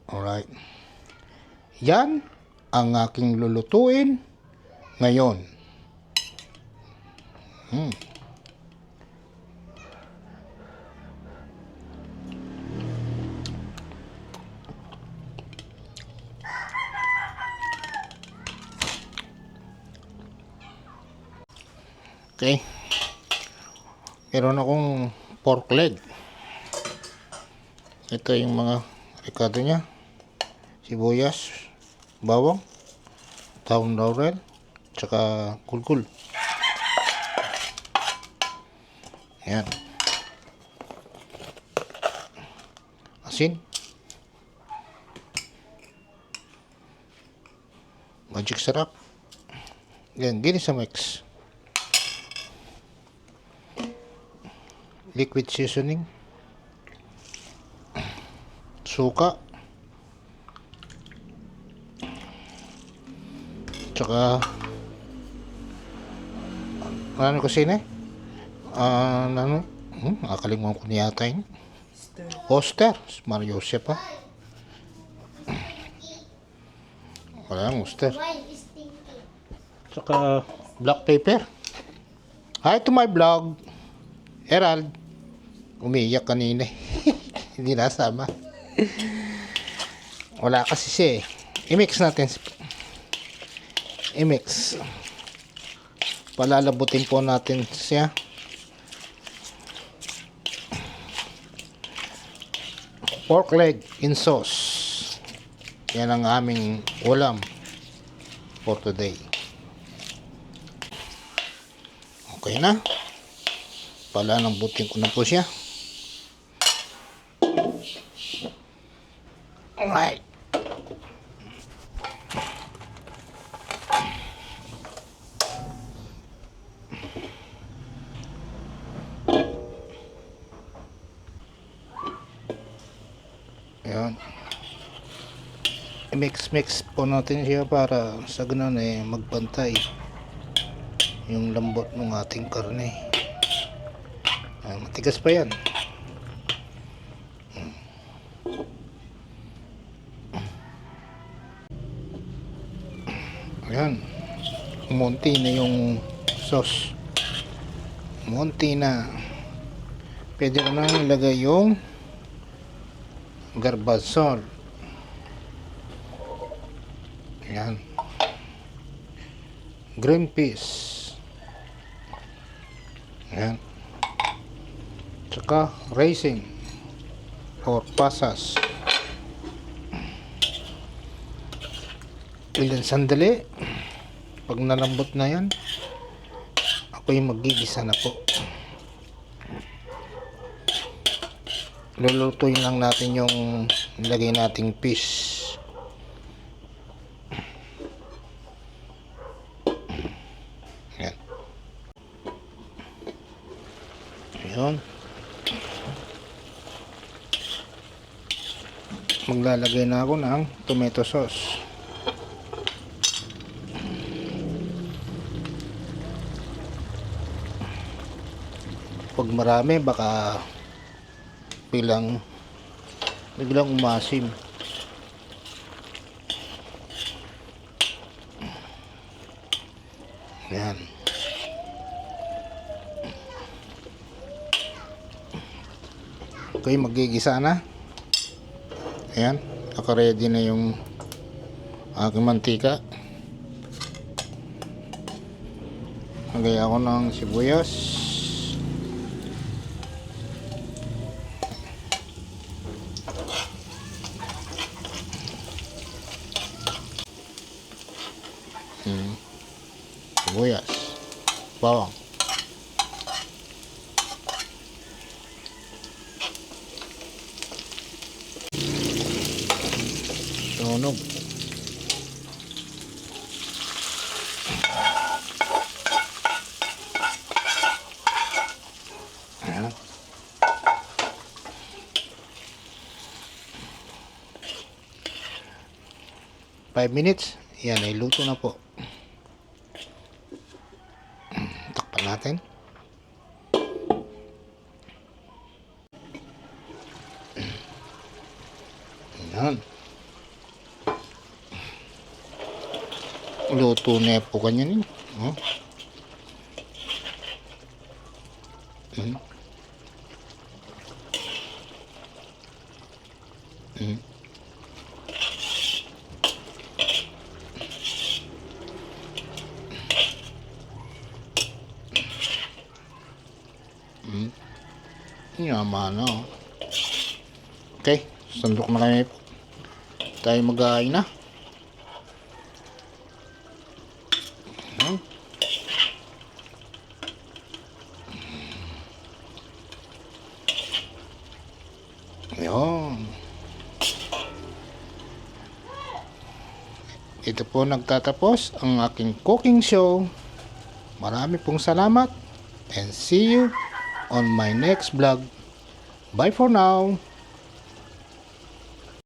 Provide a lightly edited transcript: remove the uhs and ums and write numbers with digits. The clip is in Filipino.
Alright. Yan ang aking lulutuin ngayon. Okay. Meron akong pork leg. Ito yung mga rekado niya. Sibuyas, bawang, taong laurel, tsaka kulkul. Ayan. Asin. Magic sarap. Yan, ginisa mix. Liquid seasoning. Suka. Tsaka ano kasi na? Nakalimutan ko na yata yun. Oster. Mario Joseph pa. Wala yung oster. Tsaka black pepper. Hi to my vlog. Herald. Umiiyak kanina. Hindi nasama. Wala kasi siya eh. I-mix natin. I-mix. Palalabutin po natin siya. Pork leg in sauce. Yan ang aming ulam for today. Okay na. Palalambutin ko na po siya. Alright. Ayan. I-mix po natin siya para sa ganun eh magpantay yung lambot ng ating karne. Matigas pa yan. Ayan. Umunti na yung sauce. Umunti na. Pwede na nang ilagay yung garbasol. Ayan. Green peas. Ayan. Tsaka raisin or pasas. Ilan sandali. Pag nalambot na yan, ako yung magigisa na po. Lulutuin lang natin yung ilagay nating fish. Ayan. Ayan. Maglalagay na ako ng tomato sauce. Pag marami baka biglang umasim. Ayan. Okay, magigisa na. Ayan, naka-ready na yung aking mantika. Lagay ako ng sibuyas. Sibuyas, bawang, sunog. Ayan. 5 minutes. Yan ay luto na po. Takpan natin. Yan. Luto na po ganyan. Oh. Mm. Mm. Mm. Yaman na. Oh. Okay, sandok na kami po. Tayo mag-aay na. Hmm. Ayun. Ito po nagtatapos ang aking cooking show. Marami pong salamat and see you on my next vlog. Bye for now.